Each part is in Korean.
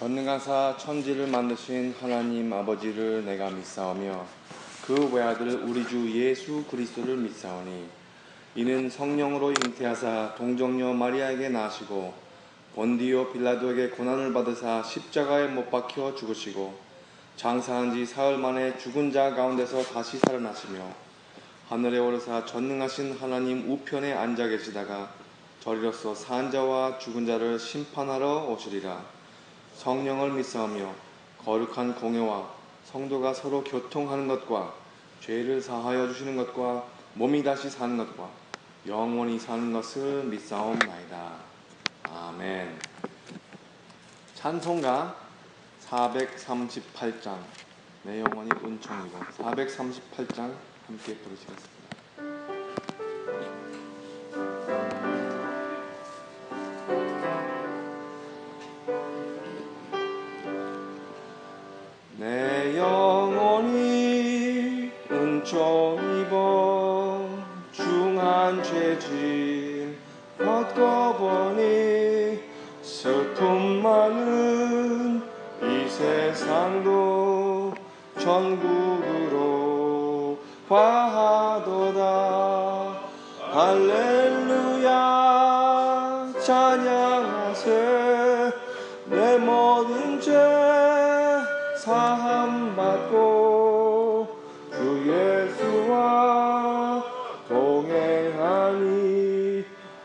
전능하사 천지를 만드신 하나님 아버지를 내가 믿사오며 그 외아들 우리 주 예수 그리스도를 믿사오니 이는 성령으로 잉태하사 동정녀 마리아에게 나시고 본디오 빌라도에게 고난을 받으사 십자가에 못 박혀 죽으시고 장사한 지 사흘 만에 죽은 자 가운데서 다시 살아나시며 하늘에 오르사 전능하신 하나님 우편에 앉아 계시다가 저리로서 산 자와 죽은 자를 심판하러 오시리라. 성령을 믿사오며 거룩한 공회와 성도가 서로 교통하는 것과 죄를 사하여 주시는 것과 몸이 다시 사는 것과 영원히 사는 것을 믿사옵나이다. 아멘. 찬송가 438장 내 영혼이 은총이고 438장 함께 부르시겠습니다. 내 영혼이 은총 입어 중한 죄짐 받고 보니 슬픔 많은 이 세상도 천국으로 화하도다. 할렐루야 찬양하세. 내 모든 죄 사함받고 주 예수와 동행하니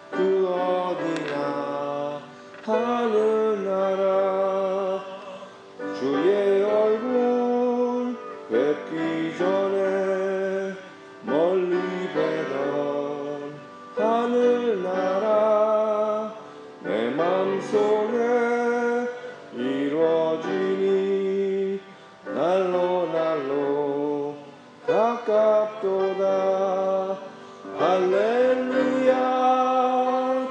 그 어디나 하늘나라. 주의 얼굴 뵙기 전에 멀리 뵈던 하늘나라 내 맘속에 이루어지니 날로 가깝도다. 할렐루야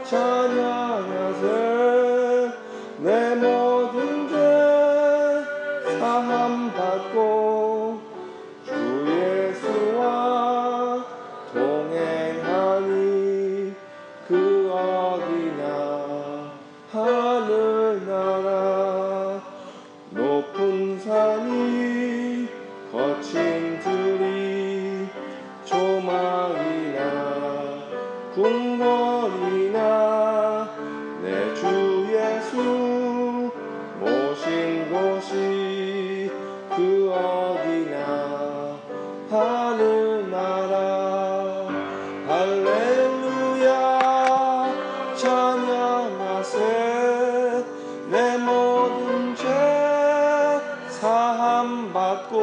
찬양하세. 내 모든 죄 사함받고 주 예수와 동행하니 그 어디나 하늘나라. 높은 산이 거친 들이 조망이나 궁궐이나 내 주 예수 모신 곳이 그 어디나 하늘나라. 할렐루야 찬양하세. 내 모든 죄 사함받고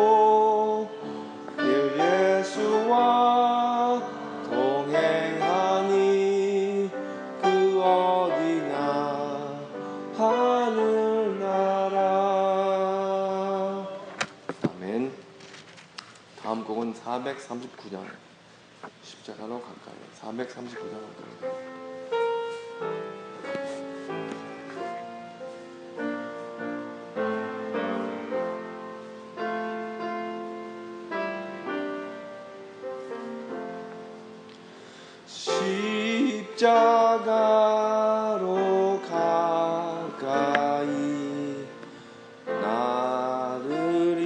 그 예수와 동행하니 그 어디나 하늘나라. 아멘. 다음 곡은 439장 십자가로 가까이. 439장 가까이. 십자가로 가까이 나를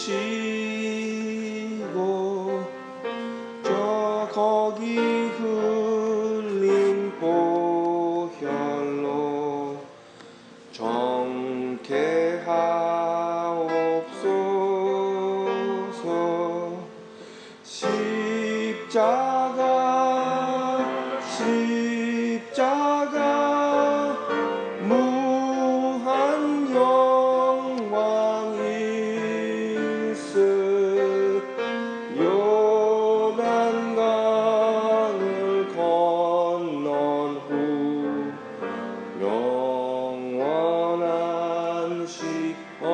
이끄시고 저 거기 흘린 보혈로 정케하옵소서. 십자가 무한 영광 있을 요단강을 건넌 후 영원한 식 얻네.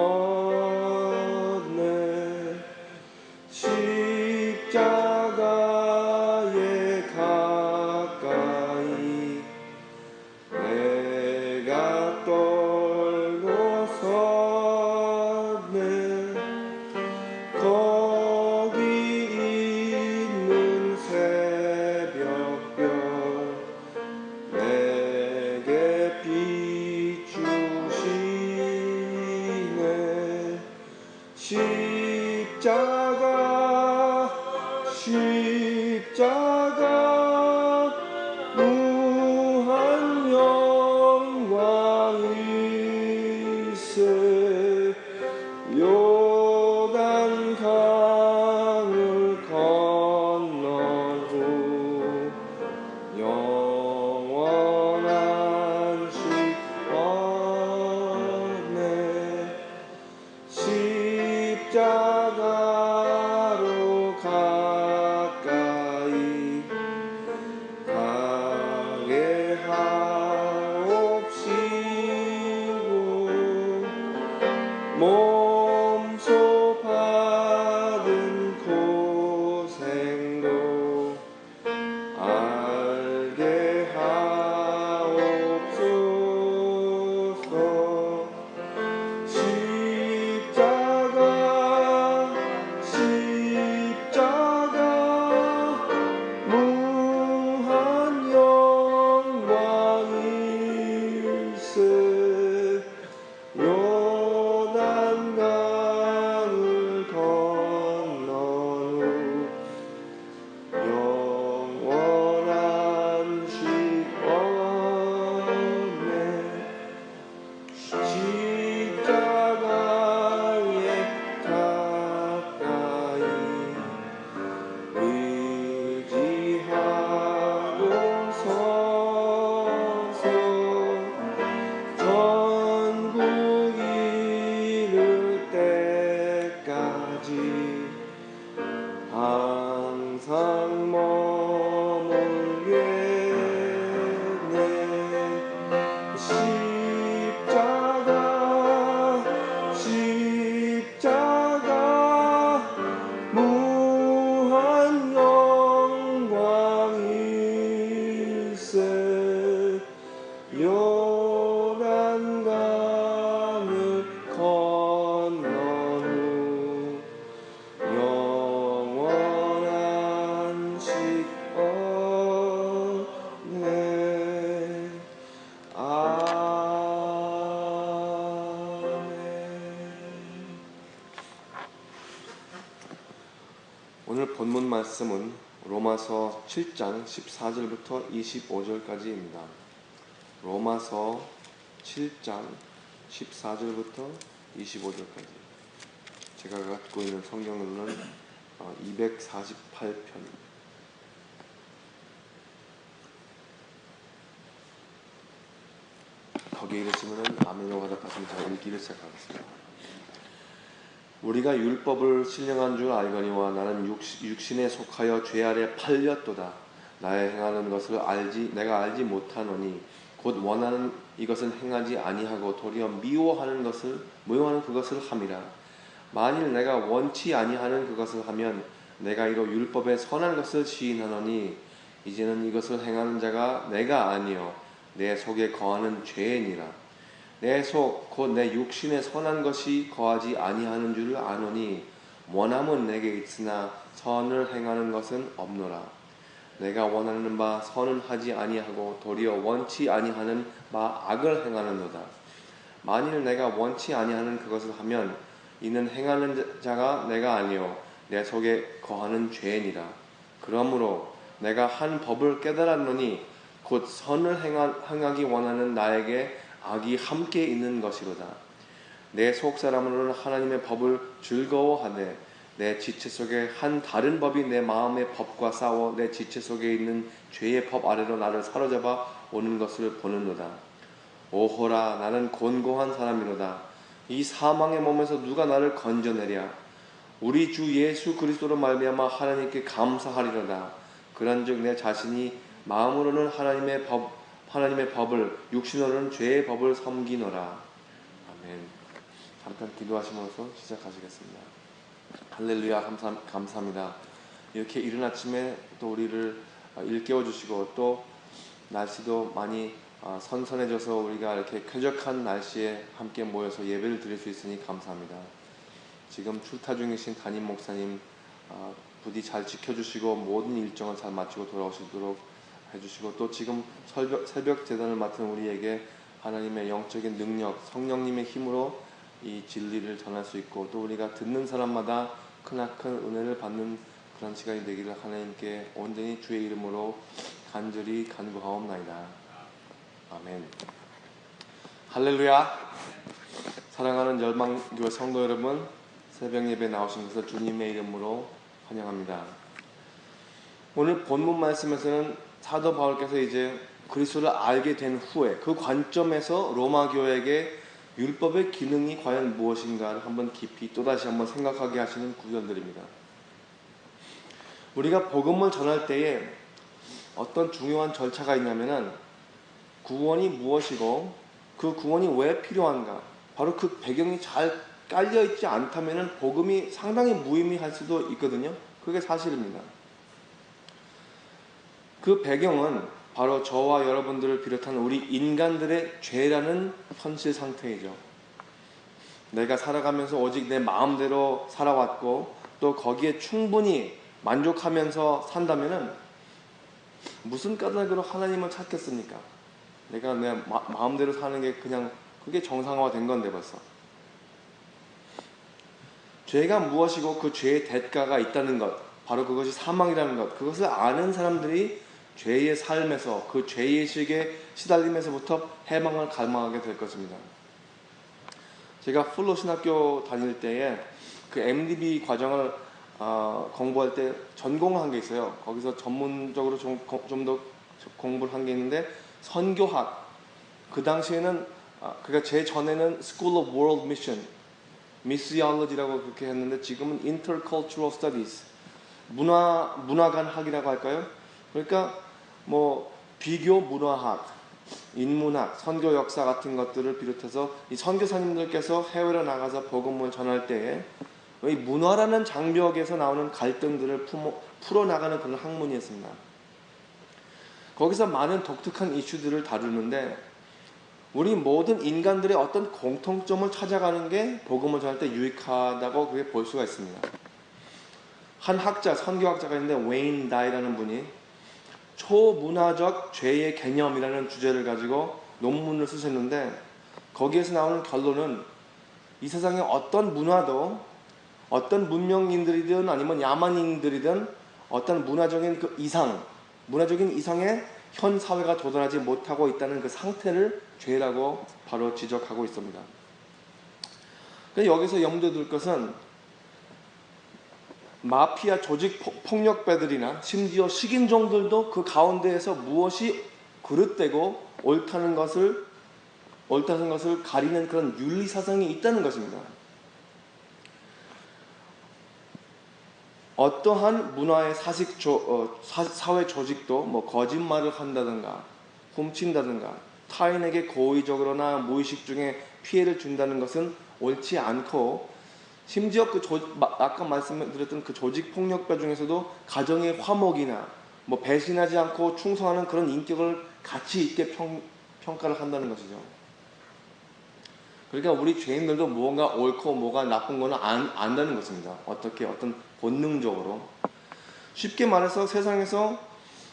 십자가에 가까이 내가 떨고 섰네. 거기 있는 새벽별 내게 비추시 십자가 무한 영광일세. 요단 강을 건넌 후 영원한 시원에 십자가로 가까이 가게 하옵시고 몸소 받은 고생도 알게 하옵소서. 십자가 무한 영광일세. 요단강을 건넌 후 영원한 시원에 십자가에 가까이 의지하고 서서 천국 이룰 때까지 항상 머물겠네. 십자가 무한 영광일세. 요단강을 건넌 후 영원한 시원에 아멘. 오늘 본문 말씀은 로마서 7장 14절부터 25절까지입니다. 로마서 7장 14절부터 25절까지. 제가 갖고 있는 성경으로는 248편입니다. 거기에 계시면 아멘이라고 하답하시면 제가 읽기를 시작하겠습니다. 우리가 율법을 신령한 줄 알거니와 나는 육신에 속하여 죄 아래 팔렸도다. 나의 행하는 것을 내가 알지 못하노니 곧 원하는 이것은 행하지 아니하고 도리어 미워하는 그것을 함이라. 만일 내가 원치 아니하는 그것을 하면 내가 이로 율법의 선한 것을 시인하노니 이제는 이것을 행하는 자가 내가 아니요 내 속에 거하는 죄이니라. 내 속 곧 내 육신에 선한 것이 거하지 아니하는 줄을 아노니 원함은 내게 있으나 선을 행하는 것은 없노라. 내가 원하는 바 선은 하지 아니하고 도리어 원치 아니하는 바 악을 행하는도다. 만일 내가 원치 아니하는 그것을 하면 이는 행하는 자가 내가 아니요 내 속에 거하는 죄이니라. 그러므로 내가 한 법을 깨달았노니 곧 선을 행하기 원하는 나에게 악이 함께 있는 것이로다. 내 속사람으로는 하나님의 법을 즐거워하되 내 지체 속에 한 다른 법이 내 마음의 법과 싸워 내 지체 속에 있는 죄의 법 아래로 나를 사로잡아 오는 것을 보는도다. 오호라, 나는 곤고한 사람이로다. 이 사망의 몸에서 누가 나를 건져내랴. 우리 주 예수 그리스도로 말미암아 하나님께 감사하리로다. 그런즉 내 자신이 마음으로는 하나님의 법을, 육신으로는 죄의 법을 섬기노라. 아멘. 잠깐 기도하시면서 시작하시겠습니다. 할렐루야. 감사합니다. 이렇게 이른 아침에 또 우리를 일깨워 주시고 또 날씨도 많이 선선해져서 우리가 이렇게 쾌적한 날씨에 함께 모여서 예배를 드릴 수 있으니 감사합니다. 지금 출타 중이신 담임 목사님 부디 잘 지켜주시고 모든 일정을 잘 마치고 돌아오시도록 해주시고 또 지금 새벽 제단을 맡은 우리에게 하나님의 영적인 능력, 성령님의 힘으로 이 진리를 전할 수 있고 또 우리가 듣는 사람마다 크나큰 은혜를 받는 그런 시간이 되기를 하나님께 온전히 주의 이름으로 간절히 간구하옵나이다. 아멘. 할렐루야. 사랑하는 열방교회 성도 여러분, 새벽 예배 나오신 것을 주님의 이름으로 환영합니다. 오늘 본문 말씀에서는 사도 바울께서 이제 그리스도를 알게 된 후에 그 관점에서 로마 교회에게 율법의 기능이 과연 무엇인가를 한번 깊이 또다시 한번 생각하게 하시는 구절들입니다. 우리가 복음을 전할 때에 어떤 중요한 절차가 있냐면은 구원이 무엇이고 그 구원이 왜 필요한가, 바로 그 배경이 잘 깔려있지 않다면은 복음이 상당히 무의미할 수도 있거든요. 그게 사실입니다. 그 배경은 바로 저와 여러분들을 비롯한 우리 인간들의 죄라는 현실 상태이죠. 내가 살아가면서 오직 내 마음대로 살아왔고 또 거기에 충분히 만족하면서 산다면은 무슨 까닭으로 하나님을 찾겠습니까? 내가 내 마음대로 사는 게 그냥 그게 정상화된 건데 벌써. 죄가 무엇이고 그 죄의 대가가 있다는 것, 바로 그것이 사망이라는 것, 그것을 아는 사람들이 죄의 삶에서 그 죄의식에 시달림에서부터 해방을 갈망하게 될 것입니다. 제가 풀로 신학교 다닐 때에 그 MDB 과정을 공부할 때 전공한 게 있어요. 거기서 전문적으로 좀 더 공부를 한 게 있는데 선교학. 그 당시에는 그러니까 제 전에는 School of World Mission, Missiology라고 그렇게 했는데 지금은 Intercultural Studies, 문화간 학이라고 할까요? 그러니까 뭐 비교 문화학, 인문학, 선교 역사 같은 것들을 비롯해서 이 선교사님들께서 해외로 나가서 복음을 전할 때에 이 문화라는 장벽에서 나오는 갈등들을 풀어나가는 그런 학문이었습니다. 거기서 많은 독특한 이슈들을 다루는데 우리 모든 인간들의 어떤 공통점을 찾아가는 게 복음을 전할 때 유익하다고 그렇게 볼 수가 있습니다. 한 학자, 선교학자가 있는데 웨인 다이라는 분이 초문화적 죄의 개념이라는 주제를 가지고 논문을 쓰셨는데 거기에서 나오는 결론은 이 세상에 어떤 문화도 어떤 문명인들이든 아니면 야만인들이든 어떤 문화적인 그 이상, 문화적인 이상에 현 사회가 도달하지 못하고 있다는 그 상태를 죄라고 바로 지적하고 있습니다. 여기서 염두에 둘 것은 마피아 조직 폭력배들이나 심지어 식인종들도 그 가운데에서 무엇이 그릇되고 옳다는 것을 가리는 그런 윤리사상이 있다는 것입니다. 어떠한 문화의 사회 조직도 뭐 거짓말을 한다든가 훔친다든가 타인에게 고의적으로나 무의식 중에 피해를 준다는 것은 옳지 않고, 심지어 아까 말씀드렸던 그 조직 폭력배 중에서도 가정의 화목이나 뭐 배신하지 않고 충성하는 그런 인격을 가치 있게 평가를 한다는 것이죠. 그러니까 우리 죄인들도 무언가 옳고 뭐가 나쁜 거는 안다는 것입니다. 어떤 본능적으로. 쉽게 말해서 세상에서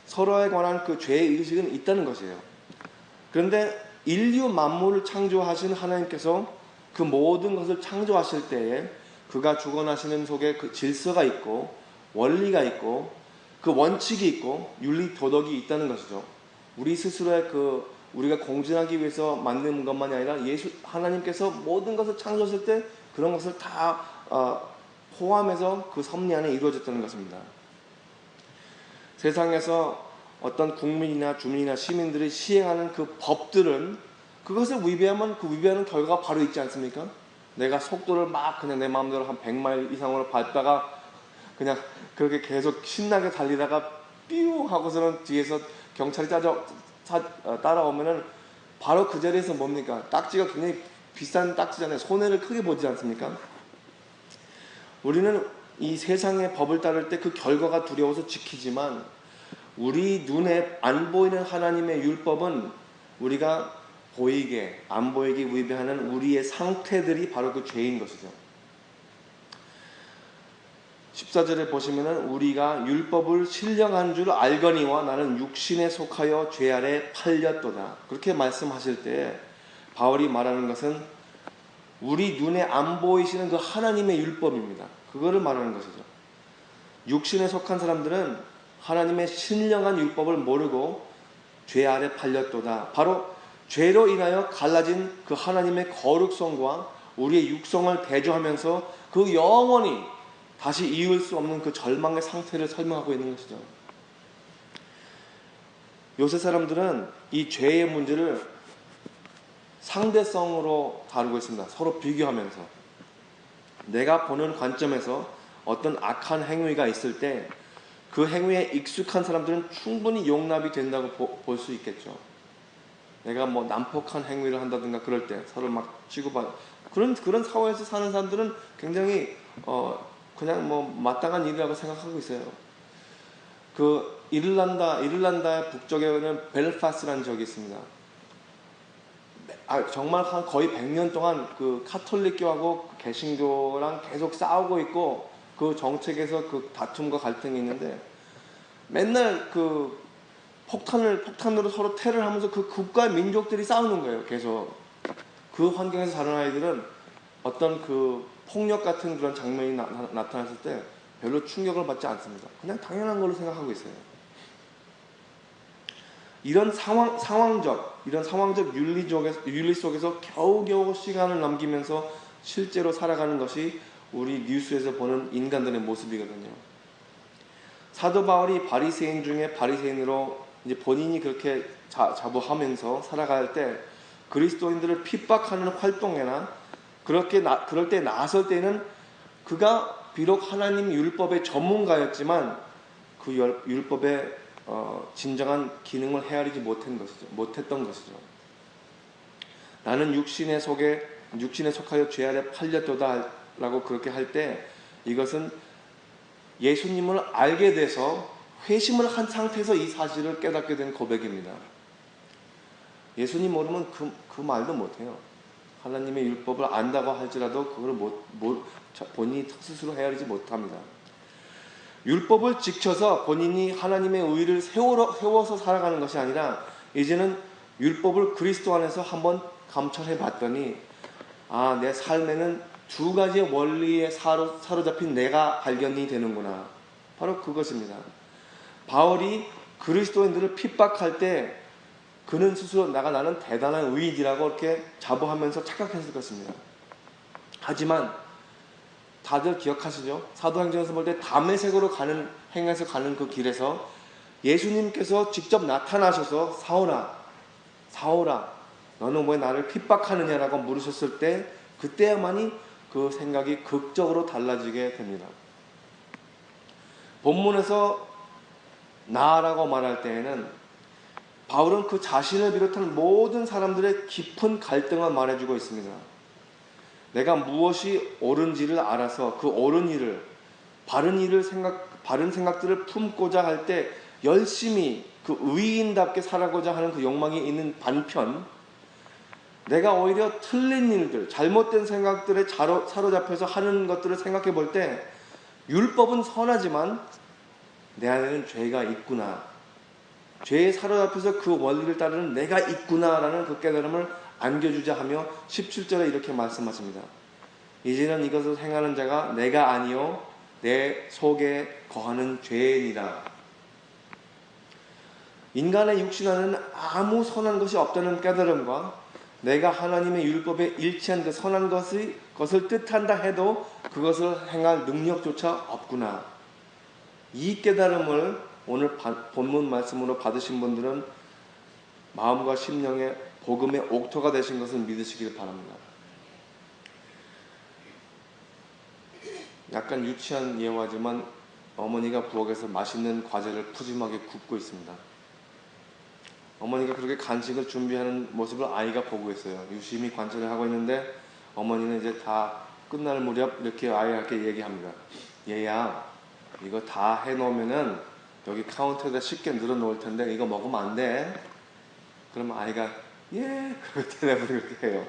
서로에 관한 그 죄의 의식은 있다는 것이에요. 그런데 인류 만물을 창조하신 하나님께서 그 모든 것을 창조하실 때에 그가 주관하시는 속에 그 질서가 있고 원리가 있고 그 원칙이 있고 윤리 도덕이 있다는 것이죠. 우리 스스로의 우리가 공존하기 위해서 만든 것만이 아니라 하나님께서 모든 것을 창조하실 때 그런 것을 다 포함해서 그 섭리 안에 이루어졌다는 것입니다. 세상에서 어떤 국민이나 주민이나 시민들이 시행하는 그 법들은 그것을 위배하면 그 위배하는 결과가 바로 있지 않습니까? 내가 속도를 막 그냥 내 마음대로 한 100마일 이상으로 밟다가 그냥 그렇게 계속 신나게 달리다가 삐우 하고서는 뒤에서 경찰이 따라오면은 바로 그 자리에서 뭡니까? 딱지가 굉장히 비싼 딱지잖아요. 손해를 크게 보지 않습니까? 우리는 이 세상의 법을 따를 때 그 결과가 두려워서 지키지만 우리 눈에 안 보이는 하나님의 율법은 우리가 보이게 안 보이게 위배하는 우리의 상태들이 바로 그 죄인 것이죠. 14절에 보시면은 우리가 율법을 신령한 줄 알거니와 나는 육신에 속하여 죄 아래 팔렸도다. 그렇게 말씀하실 때 바울이 말하는 것은 우리 눈에 안 보이시는 그 하나님의 율법입니다. 그거를 말하는 것이죠. 육신에 속한 사람들은 하나님의 신령한 율법을 모르고 죄 아래 팔렸도다. 바로 죄로 인하여 갈라진 그 하나님의 거룩성과 우리의 육성을 대조하면서 그 영원히 다시 이을 수 없는 그 절망의 상태를 설명하고 있는 것이죠. 요새 사람들은 이 죄의 문제를 상대성으로 다루고 있습니다. 서로 비교하면서. 내가 보는 관점에서 어떤 악한 행위가 있을 때 그 행위에 익숙한 사람들은 충분히 용납이 된다고 볼 수 있겠죠. 내가 뭐 난폭한 행위를 한다든가 그럴 때 서로 막 치고받 그런 사회에서 사는 사람들은 굉장히 그냥 뭐 마땅한 일이라고 생각하고 있어요. 그 이를란다의 북쪽에는 벨파스라는 지역이 있습니다. 정말 한 거의 100년 동안 그 카톨릭교하고 개신교랑 계속 싸우고 있고 그 정책에서 그 다툼과 갈등이 있는데 맨날 그 폭탄으로 서로 테러를 하면서 그 국가 민족들이 싸우는 거예요. 계속 그 환경에서 자란 아이들은 어떤 그 폭력 같은 그런 장면이 나타났을 때 별로 충격을 받지 않습니다. 그냥 당연한 걸로 생각하고 있어요. 이런 상황적 윤리 속에서 겨우겨우 시간을 넘기면서 실제로 살아가는 것이 우리 뉴스에서 보는 인간들의 모습이거든요. 사도 바울이 바리새인 중에 바리새인으로 이제 본인이 그렇게 자부하면서 살아갈 때 그리스도인들을 핍박하는 활동에나 그럴 때 나설 때는 그가 비록 하나님 율법의 전문가였지만 그 율법의 진정한 기능을 헤아리지 못했던 것이죠. 나는 육신에 속하여 죄 아래 팔렸도다 라고 그렇게 할 때 이것은 예수님을 알게 돼서 회심을 한 상태에서 이 사실을 깨닫게 된 고백입니다. 예수님 모르면 그 말도 못해요. 하나님의 율법을 안다고 할지라도 그걸 본인이 스스로 헤아리지 못합니다. 율법을 지켜서 본인이 하나님의 의를 세워서 살아가는 것이 아니라 이제는 율법을 그리스도 안에서 한번 감찰해 봤더니 내 삶에는 두 가지의 원리에 사로잡힌 내가 발견이 되는구나. 바로 그것입니다. 바울이 그리스도인들을 핍박할 때 그는 스스로 나는 대단한 의인이라고 이렇게 자부하면서 착각했을 것입니다. 하지만 다들 기억하시죠? 사도행전에서 볼 때 다메섹으로 행해서 가는 그 길에서 예수님께서 직접 나타나셔서 사울아 너는 왜 나를 핍박하느냐라고 물으셨을 때 그때야만이 그 생각이 극적으로 달라지게 됩니다. 본문에서 나라고 말할 때에는 바울은 그 자신을 비롯한 모든 사람들의 깊은 갈등을 말해주고 있습니다. 내가 무엇이 옳은지를 알아서 그 옳은 일을 바른 생각들을 품고자 할 때 열심히 그 의인답게 살아가고자 하는 그 욕망이 있는 반편 내가 오히려 틀린 일들, 잘못된 생각들에 사로잡혀서 하는 것들을 생각해 볼 때 율법은 선하지만 내 안에는 죄가 있구나. 죄에 사로잡혀서 그 원리를 따르는 내가 있구나라는 그 깨달음을 안겨주자 하며 17절에 이렇게 말씀하십니다. 이제는 이것을 행하는 자가 내가 아니요 내 속에 거하는 죄인이다. 인간의 육신 안에는 아무 선한 것이 없다는 깨달음과 내가 하나님의 율법에 일치한 그 선한 것을 뜻한다 해도 그것을 행할 능력조차 없구나. 이 깨달음을 오늘 본문 말씀으로 받으신 분들은 마음과 심령에 복음의 옥토가 되신 것을 믿으시길 바랍니다. 약간 유치한 예화지만 어머니가 부엌에서 맛있는 과자를 푸짐하게 굽고 있습니다. 어머니가 그렇게 간식을 준비하는 모습을 아이가 보고 있어요. 유심히 관찰을 하고 있는데 어머니는 이제 다 끝날 무렵 이렇게 아이한테 얘기합니다. 얘야, 이거 다 해놓으면은 여기 카운터에다 쉽게 늘어놓을 텐데 이거 먹으면 안 돼. 그러면 아이가 예, 그렇게 대답을 그렇게 해요.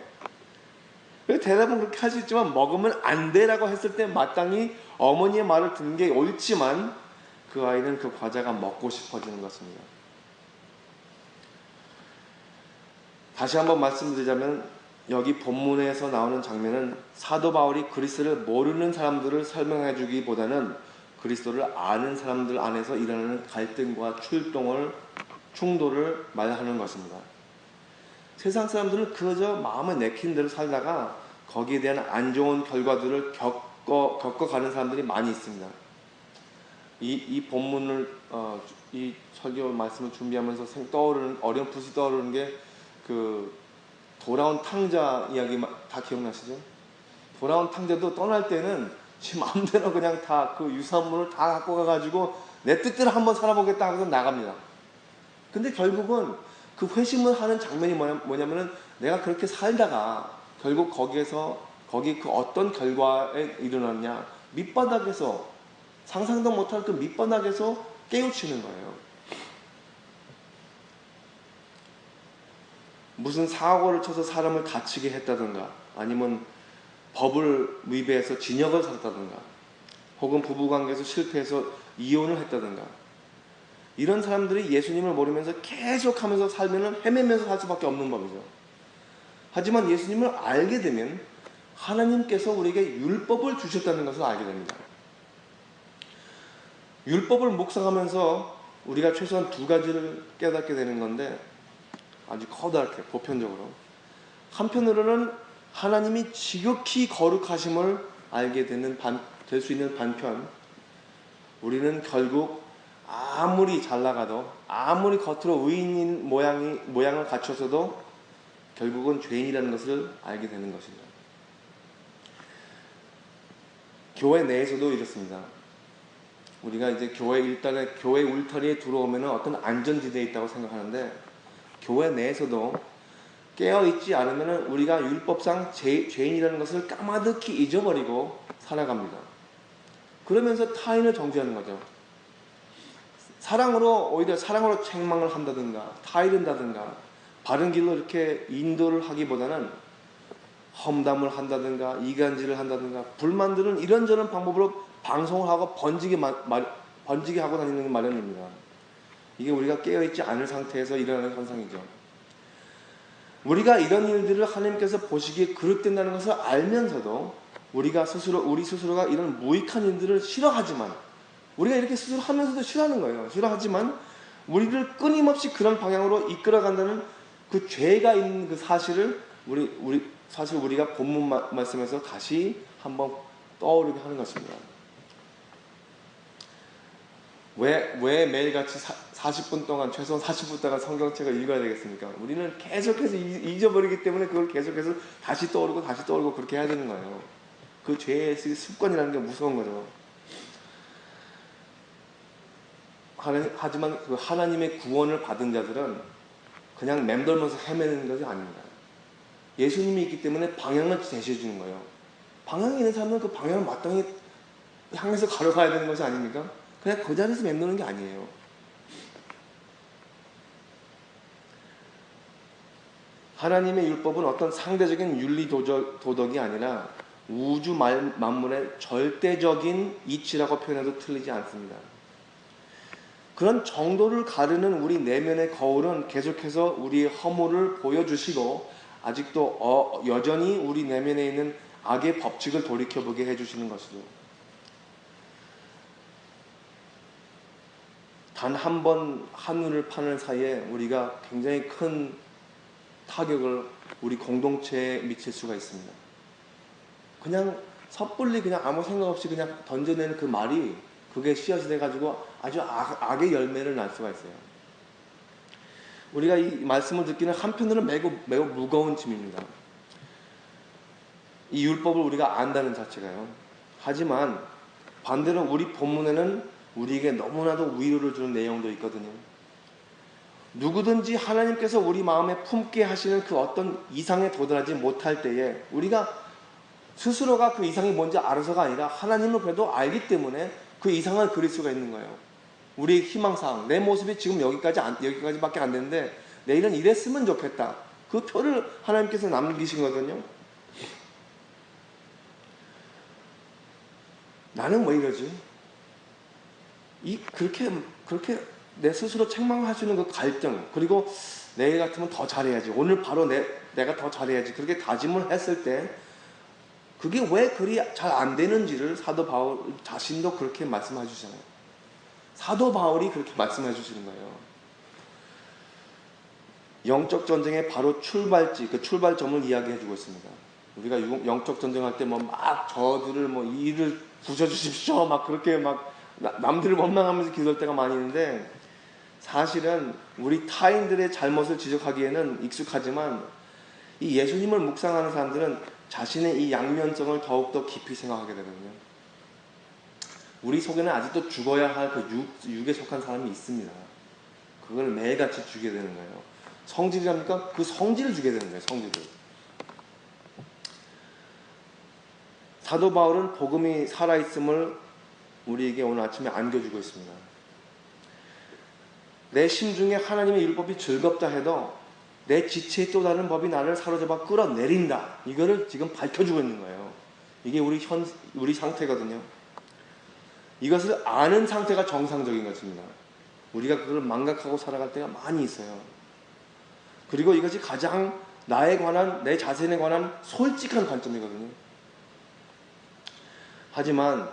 대답은 그렇게 할 수 있지만 먹으면 안 돼라고 했을 때 마땅히 어머니의 말을 듣는 게 옳지만 그 아이는 그 과자가 먹고 싶어지는 것입니다. 다시 한번 말씀드리자면 여기 본문에서 나오는 장면은 사도 바울이 그리스도를 모르는 사람들을 설명해 주기보다는 그리스도를 아는 사람들 안에서 일어나는 갈등과 충돌을 말하는 것입니다. 세상 사람들은 그저 마음에 내키는 대로 살다가 거기에 대한 안 좋은 결과들을 겪어가는 사람들이 많이 있습니다. 이 본문을 이 설교 말씀을 준비하면서 어렴풋이 떠오르는 게 그 돌아온 탕자 이야기 다 기억나시죠? 돌아온 탕자도 떠날 때는 지 마음대로 그냥 다 그 유산물을 다 갖고 가가지고 내 뜻대로 한번 살아보겠다 하면서 나갑니다. 근데 결국은 그 회심을 하는 장면이 뭐냐면은 내가 그렇게 살다가 결국 거기 그 어떤 결과에 일어났냐, 밑바닥에서 상상도 못할 그 밑바닥에서 깨우치는 거예요. 무슨 사고를 쳐서 사람을 다치게 했다든가, 아니면 법을 위배해서 징역을 살았다든가, 혹은 부부관계에서 실패해서 이혼을 했다든가, 이런 사람들이 예수님을 모르면서 계속하면서 살면은 헤매면서 살 수밖에 없는 법이죠. 하지만 예수님을 알게 되면 하나님께서 우리에게 율법을 주셨다는 것을 알게 됩니다. 율법을 묵상하면서 우리가 최소한 두 가지를 깨닫게 되는 건데, 아주 커다랗게 보편적으로, 한편으로는 하나님이 지극히 거룩하심을 알게 될 수 있는 반편, 우리는 결국 아무리 잘 나가도, 아무리 겉으로 의인인 모양을 갖춰서도 결국은 죄인이라는 것을 알게 되는 것입니다. 교회 내에서도 이렇습니다. 우리가 이제 교회 울타리에 들어오면 어떤 안전지대에 있다고 생각하는데, 교회 내에서도 깨어있지 않으면 우리가 율법상 죄인이라는 것을 까마득히 잊어버리고 살아갑니다. 그러면서 타인을 정죄하는 거죠. 오히려 사랑으로 책망을 한다든가 타이른다든가 바른 길로 이렇게 인도를 하기보다는 험담을 한다든가 이간질을 한다든가 불만들은 이런저런 방법으로 방송을 하고 번지게 하고 다니는 게 마련입니다. 이게 우리가 깨어있지 않은 상태에서 일어나는 현상이죠. 우리가 이런 일들을 하나님께서 보시기에 그릇된다는 것을 알면서도 우리 스스로가 이런 무익한 일들을 싫어하지만, 우리가 이렇게 스스로 하면서도 싫어하는 거예요. 싫어하지만 우리를 끊임없이 그런 방향으로 이끌어간다는 그 죄가 있는 그 사실을 사실 우리가 본문 말씀에서 다시 한번 떠오르게 하는 것입니다. 왜 매일같이 40분 동안, 최소한 40분 동안 성경책을 읽어야 되겠습니까? 우리는 계속해서 잊어버리기 때문에 그걸 계속해서 다시 떠오르고 그렇게 해야 되는 거예요. 그 죄의 습관이라는 게 무서운 거죠. 하지만 그 하나님의 구원을 받은 자들은 그냥 맴돌면서 헤매는 것이 아닙니다. 예수님이 있기 때문에 방향을 제시해 주는 거예요. 방향이 있는 사람은 그 방향을 마땅히 향해서 걸어가야 되는 것이 아닙니까? 그냥 그 자리에서 맴도는 게 아니에요. 하나님의 율법은 어떤 상대적인 윤리 도덕이 아니라 우주 만물의 절대적인 이치라고 표현해도 틀리지 않습니다. 그런 정도를 가르는 우리 내면의 거울은 계속해서 우리의 허물을 보여주시고 아직도 여전히 우리 내면에 있는 악의 법칙을 돌이켜보게 해주시는 것이죠. 단 한 번 하늘을 파는 사이에 우리가 굉장히 큰 타격을 우리 공동체에 미칠 수가 있습니다. 그냥 섣불리 그냥 아무 생각 없이 그냥 던져내는 그 말이 그게 씨앗이 돼가지고 아주 악의 열매를 날 수가 있어요. 우리가 이 말씀을 듣기는 한편으로는 매우 무거운 짐입니다. 이 율법을 우리가 안다는 자체가요. 하지만 반대로 우리 본문에는 우리에게 너무나도 위로를 주는 내용도 있거든요. 누구든지 하나님께서 우리 마음에 품게 하시는 그 어떤 이상에 도달하지 못할 때에 우리가 스스로가 그 이상이 뭔지 알아서가 아니라 하나님을 그래도 알기 때문에 그 이상을 그릴 수가 있는 거예요. 우리의 희망사항, 내 모습이 지금 여기까지밖에 안 되는데 내일은 이랬으면 좋겠다. 그 표를 하나님께서 남기신 거거든요. 나는 왜 이러지? 그렇게 내 스스로 책망할 수 있는 그 갈등, 그리고 내일 같으면 더 잘해야지. 오늘 바로 내가 더 잘해야지. 그렇게 다짐을 했을 때 그게 왜 그리 잘 안 되는지를 사도 바울 자신도 그렇게 말씀해 주잖아요. 사도 바울이 그렇게 말씀해 주시는 거예요. 영적 전쟁의 바로 출발지, 그 출발점을 이야기해 주고 있습니다. 우리가 영적 전쟁할 때 뭐 막 저들을 뭐 이를 부셔주십시오 막 그렇게 막 남들을 원망하면서 기도할 때가 많이 있는데, 사실은 우리 타인들의 잘못을 지적하기에는 익숙하지만 이 예수님을 묵상하는 사람들은 자신의 이 양면성을 더욱더 깊이 생각하게 되거든요. 우리 속에는 아직도 죽어야 할 그 육에 속한 사람이 있습니다. 그걸 매일같이 죽게 되는 거예요. 성질이랍니까? 그 성질을 주게 되는 거예요. 성질을. 사도 바울은 복음이 살아있음을 우리에게 오늘 아침에 안겨주고 있습니다. 내 심중에 하나님의 율법이 즐겁다 해도 내 지체의 또 다른 법이 나를 사로잡아 끌어내린다. 이거를 지금 밝혀주고 있는 거예요. 이게 우리 상태거든요. 이것을 아는 상태가 정상적인 것입니다. 우리가 그걸 망각하고 살아갈 때가 많이 있어요. 그리고 이것이 가장 나에 관한, 내 자신에 관한 솔직한 관점이거든요. 하지만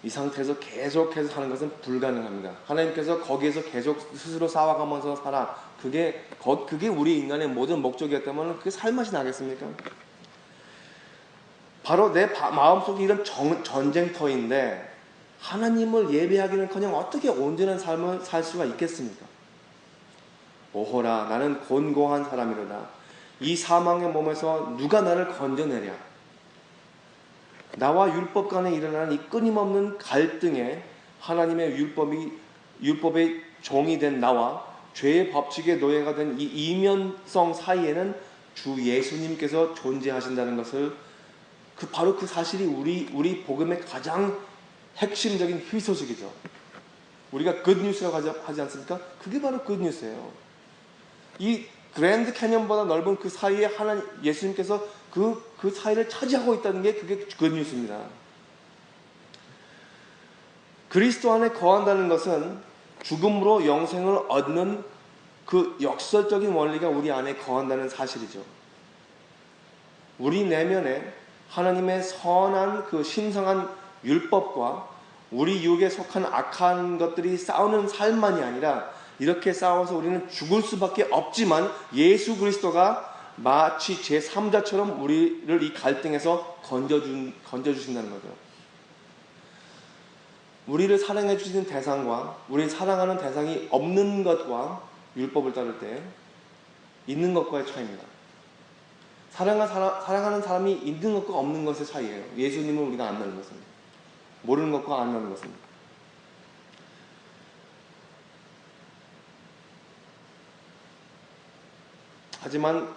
이 상태에서 계속해서 사는 것은 불가능합니다. 하나님께서 거기에서 계속 스스로 싸워가면서 살아. 그게 우리 인간의 모든 목적이었다면 그 살맛이 나겠습니까? 바로 내 마음속에 이런 전쟁터인데 하나님을 예배하기는커녕 어떻게 온전한 삶을 살 수가 있겠습니까? 오호라, 나는 곤고한 사람이로다. 이 사망의 몸에서 누가 나를 건져내랴. 나와 율법 간에 일어나는 이 끊임없는 갈등에 하나님의 율법의 종이 된 나와 죄의 법칙의 노예가 된 이 이면성 사이에는 주 예수님께서 존재하신다는 것을 바로 그 사실이 우리 복음의 가장 핵심적인 희소식이죠. 우리가 굿뉴스라고 하지 않습니까? 그게 바로 굿뉴스예요. 이 그랜드 캐년보다 넓은 그 사이에 예수님께서 그 사이를 차지하고 있다는 게 그게 굿뉴스입니다. 그리스도 안에 거한다는 것은 죽음으로 영생을 얻는 그 역설적인 원리가 우리 안에 거한다는 사실이죠. 우리 내면에 하나님의 선한 그 신성한 율법과 우리 육에 속한 악한 것들이 싸우는 삶만이 아니라 이렇게 싸워서 우리는 죽을 수밖에 없지만 예수 그리스도가 마치 제3자처럼 우리를 이 갈등에서 건져주신다는 거죠. 우리를 사랑해 주시는 대상과 우리를 사랑하는 대상이 없는 것과 율법을 따를 때 있는 것과의 차이입니다. 사랑하는 사람이 있는 것과 없는 것의 차이예요. 예수님을 우리가 안다는 것은. 모르는 것과 안다는 것은. 하지만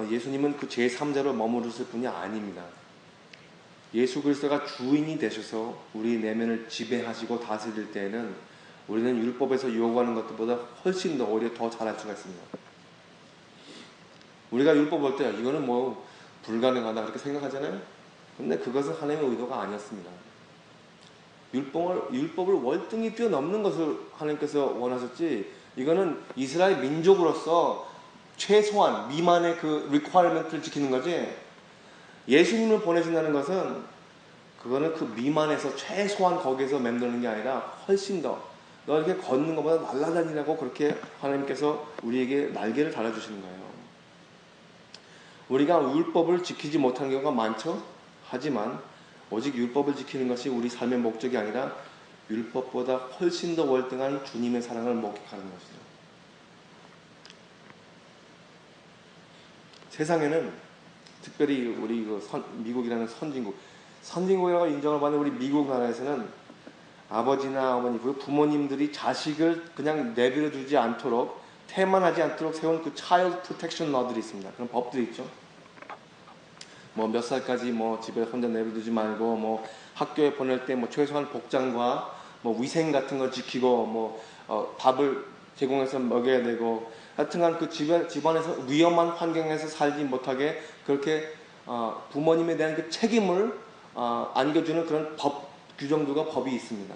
예수님은 그 제3자로 머무르실 분이 아닙니다. 예수 그리스도가 주인이 되셔서 우리 내면을 지배하시고 다스릴 때에는 우리는 율법에서 요구하는 것들보다 훨씬 더 오히려 더 잘할 수가 있습니다. 우리가 율법 볼 때 이거는 뭐 불가능하다 그렇게 생각하잖아요. 근데 그것은 하나님의 의도가 아니었습니다. 율법을 월등히 뛰어넘는 것을 하나님께서 원하셨지, 이거는 이스라엘 민족으로서 최소한 미만의 그 requirement를 지키는 거지, 예수님을 보내신다는 것은 그거는 그 미만에서 최소한 거기에서 맴도는 게 아니라 훨씬 더 너 이렇게 걷는 것보다 날아다니라고 그렇게 하나님께서 우리에게 날개를 달아주시는 거예요. 우리가 율법을 지키지 못하는 경우가 많죠. 하지만 오직 율법을 지키는 것이 우리 삶의 목적이 아니라 율법보다 훨씬 더 월등한 주님의 사랑을 목격하는 것이죠. 세상에는 특별히 우리 미국이라는 선진국이라고 인정을 받는 우리 미국 나라에서는 아버지나 어머니, 부모님들이 자식을 그냥 내버려 두지 않도록, 태만하지 않도록 세운 그 Child Protection Law들이 있습니다. 그런 법들이 있죠. 뭐 몇 살까지 뭐 집에 혼자 내버려두지 말고, 뭐 학교에 보낼 때 뭐 최소한 복장과 뭐 위생 같은 거 지키고, 뭐 밥을 제공해서 먹여야 되고, 하여튼간 그 집안에서 위험한 환경에서 살지 못하게 그렇게 부모님에 대한 그 책임을 안겨주는 그런 규정들과 법이 있습니다.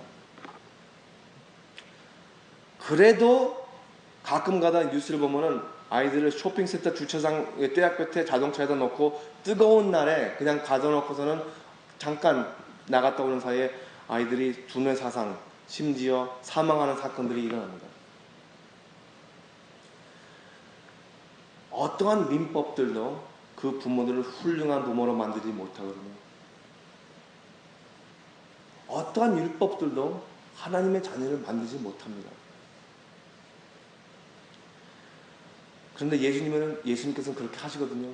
그래도 가끔가다 뉴스를 보면은 아이들을 쇼핑센터 주차장 떼약 끝에 자동차에다 놓고 뜨거운 날에 그냥 가둬놓고서는 잠깐 나갔다 오는 사이에 아이들이 두뇌 사상, 심지어 사망하는 사건들이 일어납니다. 어떠한 민법들도 그 부모들을 훌륭한 부모로 만들지 못하거든요. 어떠한 율법들도 하나님의 자녀를 만들지 못합니다. 그런데 예수님께서는 그렇게 하시거든요.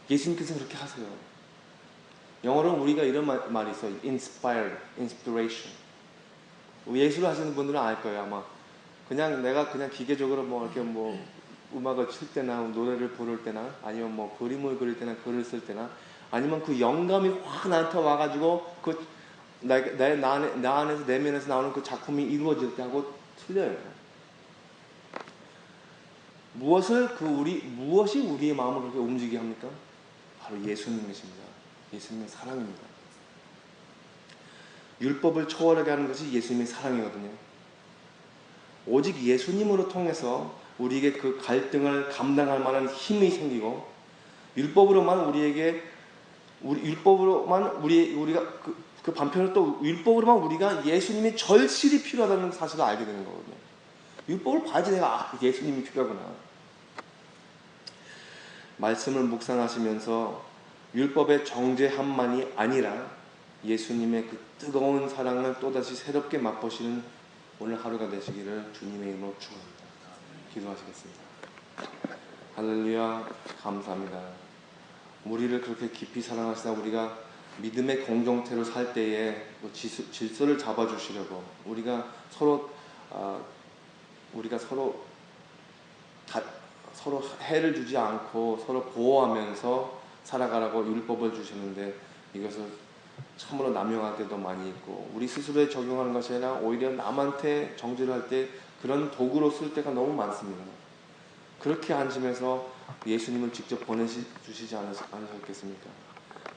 예수님께서는 그렇게 하세요. 영어로는 우리가 이런 말이 있어요. inspiration. 예술을 하시는 분들은 알 거예요, 아마. 내가 그냥 기계적으로 이렇게 음악을 칠 때나 노래를 부를 때나 아니면 그림을 그릴 때나 글을 쓸 때나 아니면 그 영감이 확 나한테 와가지고 나 안에서 내면에서 나오는 그 작품이 이루어질 때하고 틀려요. 무엇이 우리의 마음을 그렇게 움직이게 합니까? 바로 예수님이십니다. 예수님의 사랑입니다. 율법을 초월하게 하는 것이 예수님의 사랑이거든요. 오직 예수님으로 통해서 우리에게 그 갈등을 감당할 만한 힘이 생기고, 율법으로만 우리가 그 반편으로 또 율법으로만 우리가 예수님의 절실히 필요하다는 사실을 알게 되는 거거든요. 율법을 봐야지 내가 예수님이 필요하구나. 말씀을 묵상하시면서 율법의 정죄함만이 아니라 예수님의 그 뜨거운 사랑을 또다시 새롭게 맛보시는 오늘 하루가 되시기를 주님의 이름으로 축원합니다. 기도하시겠습니다. 할렐루야. 감사합니다. 우리를 그렇게 깊이 사랑하시다 우리가 믿음의 공동체로 살 때에 질서를 잡아주시려고 우리가 서로 해를 주지 않고 서로 보호하면서 살아가라고 율법을 주시는데, 이것을 참으로 남용할 때도 많이 있고 우리 스스로에 적용하는 것이 아니라 오히려 남한테 정죄를 할 때 그런 도구로 쓸 때가 너무 많습니다. 그렇게 안심해서 예수님을 직접 보내주시지 않으셨겠습니까?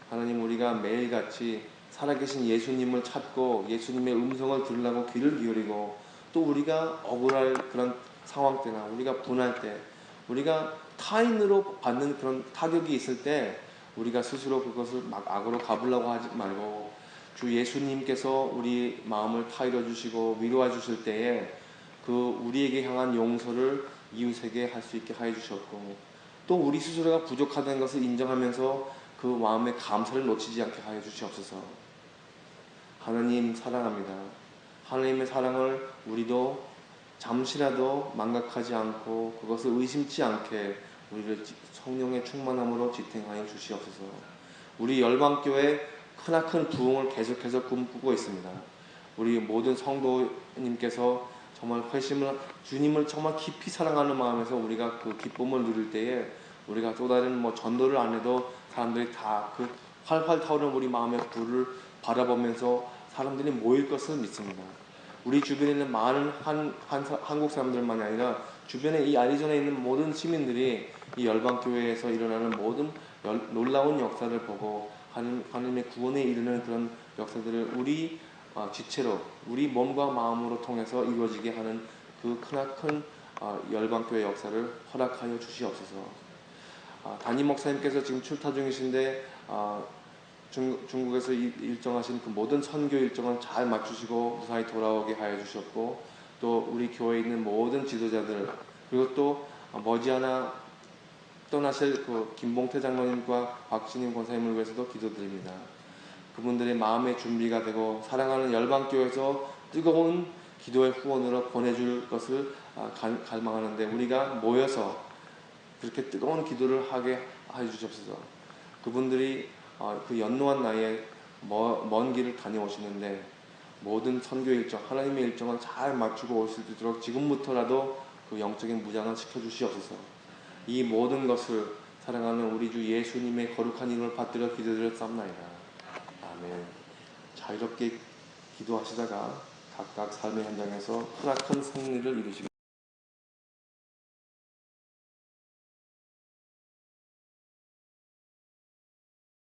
하나님, 우리가 매일같이 살아계신 예수님을 찾고 예수님의 음성을 들으려고 귀를 기울이고, 또 우리가 억울할 그런 상황 때나 우리가 분할 때 우리가 타인으로 받는 그런 타격이 있을 때 우리가 스스로 그것을 막 악으로 갚으려고 하지 말고 주 예수님께서 우리 마음을 타일러 주시고 위로해 주실 때에 그 우리에게 향한 용서를 이웃에게 할 수 있게 하여 주셨고, 또 우리 스스로가 부족하다는 것을 인정하면서 그 마음의 감사를 놓치지 않게 하여 주시옵소서. 하나님 사랑합니다. 하나님의 사랑을 우리도 잠시라도 망각하지 않고 그것을 의심치 않게 우리를 성령의 충만함으로 지탱하여 주시옵소서. 우리 열방교회 크나큰 부흥을 계속해서 꿈꾸고 있습니다. 우리 모든 성도님께서 정말 주님을 정말 깊이 사랑하는 마음에서 우리가 그 기쁨을 누릴 때에 우리가 또 다른 전도를 안 해도 사람들이 다 그 활활 타오르는 우리 마음의 불을 바라보면서 사람들이 모일 것을 믿습니다. 우리 주변에 있는 많은 한국 사람들만이 아니라 주변에 이 아리조나에 있는 모든 시민들이 이 열방교회에서 일어나는 모든 놀라운 역사를 보고 하나님의 구원에 이르는 그런 역사들을 우리 지체로 우리 몸과 마음으로 통해서 이루어지게 하는 그 크나큰 열방교회 역사를 허락하여 주시옵소서. 담임 목사님께서 지금 출타 중이신데 중국에서 일정하신 그 모든 선교 일정을 잘 맞추시고 무사히 돌아오게 하여 주셨고, 또 우리 교회에 있는 모든 지도자들, 그리고 또 머지않아 떠나실 그 김봉태 장로님과 박신임 권사님을 위해서도 기도드립니다. 그분들의 마음의 준비가 되고 사랑하는 열방교회에서 뜨거운 기도의 후원으로 보내줄 것을 갈망하는데 우리가 모여서 그렇게 뜨거운 기도를 하게 해주시옵소서. 그분들이 그 연노한 나이에 먼 길을 다녀오시는데 모든 선교 일정, 하나님의 일정을 잘 맞추고 올 수 있도록 지금부터라도 그 영적인 무장을 시켜주시옵소서. 이 모든 것을 사랑하는 우리 주 예수님의 거룩한 이름을 받들어 기도드렸사옵나이다. 아멘. 자유롭게 기도하시다가 각각 삶의 현장에서 크나큰 승리를 이루시길